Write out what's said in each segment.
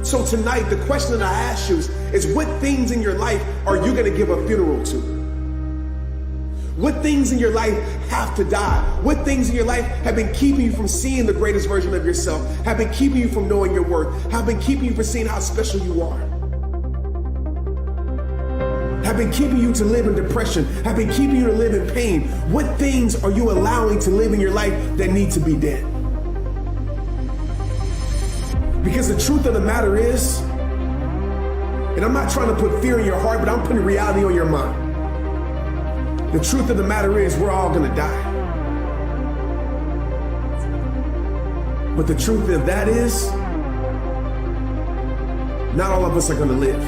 So tonight, the question that I ask you is what things in your life are you going to give a funeral to? What things in your life have to die? What things in your life have been keeping you from seeing the greatest version of yourself, have been keeping you from knowing your worth, have been keeping you from seeing how special you are? Have been keeping you to live in depression, have been keeping you to live in pain. What things are you allowing to live in your life that need to be dead? Because the truth of the matter is, and I'm not trying to put fear in your heart, but I'm putting reality on your mind. The truth of the matter is we're all gonna die. But the truth of that is, not all of us are gonna live.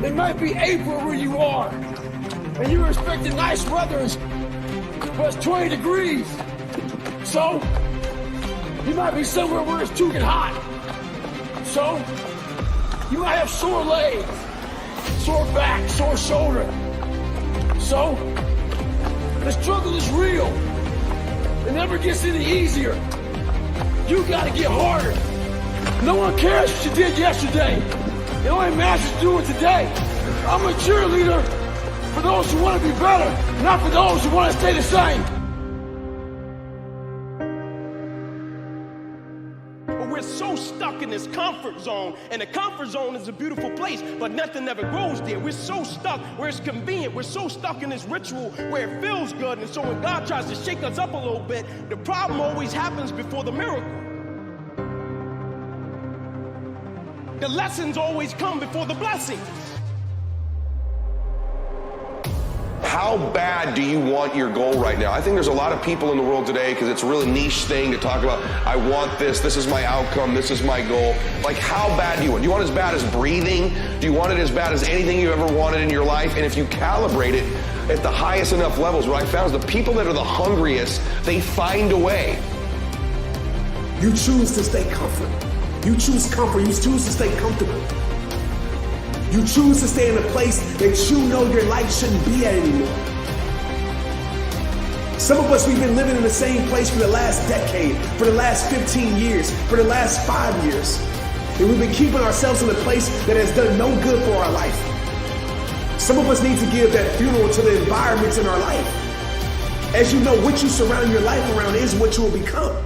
It might be April where you are, and you're expecting nice weather, but it's 20 degrees. So, you might be somewhere where it's too hot. So, you might have sore legs, sore back, sore shoulder. So, the struggle is real. It never gets any easier. You gotta get harder. No one cares what you did yesterday. It only matters to do it today. I'm a cheerleader for those who want to be better, not for those who want to stay the same. We're so stuck in this comfort zone, and the comfort zone is a beautiful place, but nothing ever grows there. We're so stuck where it's convenient. We're so stuck in this ritual where it feels good, and so when God tries to shake us up a little bit, the problem always happens before the miracle. The lessons always come before the blessings. How bad do you want your goal right now? I think there's a lot of people in the world today, because it's a really niche thing to talk about, I want this is my outcome, this is my goal. Like, how bad do you want? Do you want it as bad as breathing? Do you want it as bad as anything you ever wanted in your life? And if you calibrate it at the highest enough levels, what I found is the people that are the hungriest, they find a way. You choose to stay comfortable. You choose comfort, you choose to stay comfortable. You choose to stay in a place that you know your life shouldn't be at anymore. Some of us, we've been living in the same place for the last decade, for the last 15 years, for the last 5 years. And we've been keeping ourselves in a place that has done no good for our life. Some of us need to give that funeral to the environments in our life. As you know, what you surround your life around is what you will become.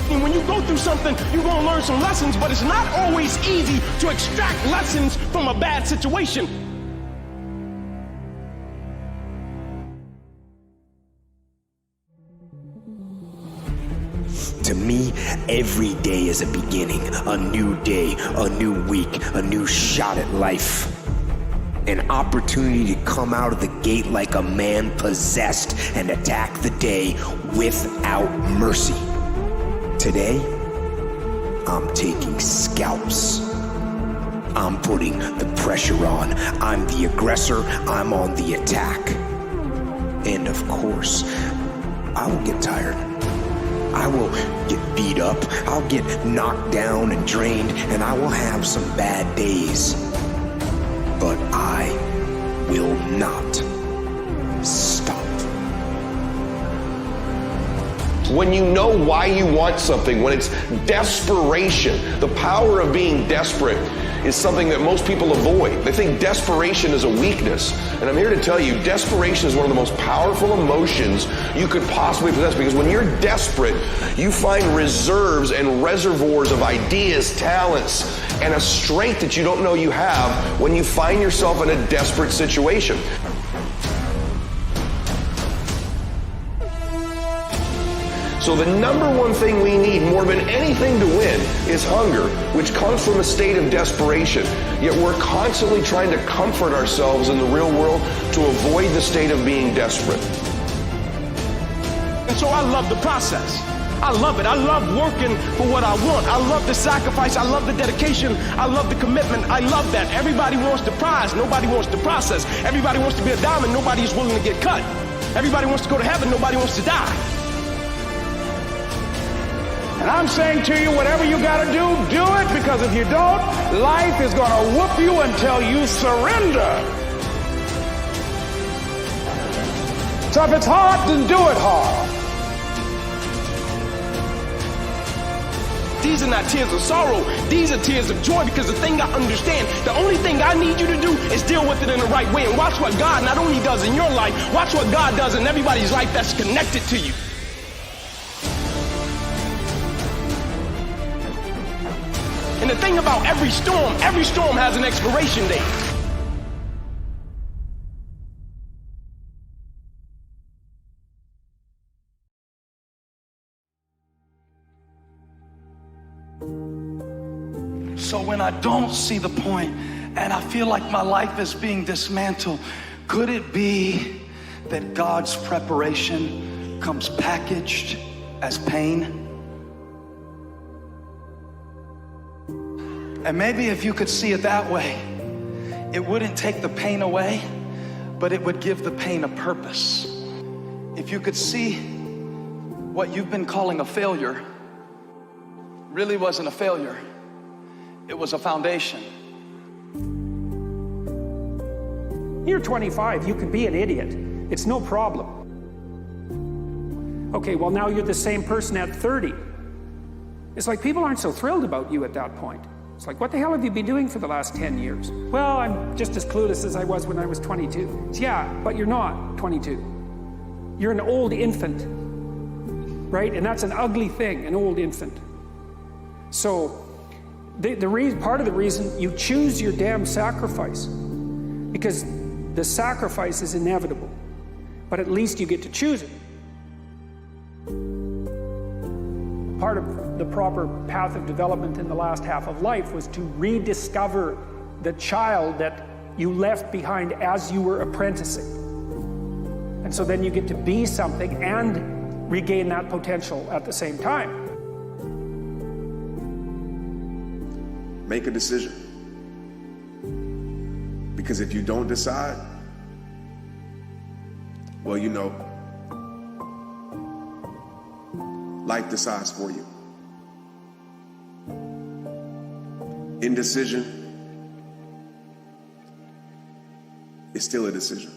And when you go through something, you're going to learn some lessons, but it's not always easy to extract lessons from a bad situation. To me, every day is a beginning, a new day, a new week, a new shot at life. An opportunity to come out of the gate like a man possessed and attack the day without mercy. Today, I'm taking scalps. I'm putting the pressure on. I'm the aggressor. I'm on the attack. And of course, I will get tired. I will get beat up. I'll get knocked down and drained, and I will have some bad days. But I will not stop. When you know why you want something, when it's desperation, the power of being desperate is something that most people avoid. They think desperation is a weakness. And I'm here to tell you, desperation is one of the most powerful emotions you could possibly possess, because when you're desperate, you find reserves and reservoirs of ideas, talents, and a strength that you don't know you have when you find yourself in a desperate situation. So the number one thing we need more than anything to win is hunger, which comes from a state of desperation. Yet we're constantly trying to comfort ourselves in the real world to avoid the state of being desperate. And so I love the process. I love it. I love working for what I want. I love the sacrifice. I love the dedication. I love the commitment. I love that. Everybody wants the prize. Nobody wants the process. Everybody wants to be a diamond. Nobody is willing to get cut. Everybody wants to go to heaven. Nobody wants to die. And I'm saying to you, whatever you gotta do it, because if you don't, life is gonna whoop you until you surrender. So if it's hard, then do it hard. These are not tears of sorrow. These are tears of joy, because the thing I understand, the only thing I need you to do is deal with it in the right way. And watch what God not only does in your life, watch what God does in everybody's life that's connected to you. And the thing about every storm has an expiration date. So when I don't see the point and I feel like my life is being dismantled, could it be that God's preparation comes packaged as pain? And maybe if you could see it that way, it wouldn't take the pain away, but it would give the pain a purpose. If you could see what you've been calling a failure really wasn't a failure, it was a foundation. You're 25, you could be an idiot. It's no problem. Okay, well now you're the same person at 30. It's like people aren't so thrilled about you at that point. It's like, what the hell have you been doing for the last 10 years? Well, I'm just as clueless as I was when I was 22. It's, yeah, but you're not 22. You're an old infant, right? And that's an ugly thing, an old infant. So, part of the reason you choose your damn sacrifice, because the sacrifice is inevitable, but at least you get to choose it. Part of the proper path of development in the last half of life was to rediscover the child that you left behind as you were apprenticing. And so then you get to be something and regain that potential at the same time. Make a decision. Because if you don't decide, well, you know, life decides for you. Indecision is still a decision.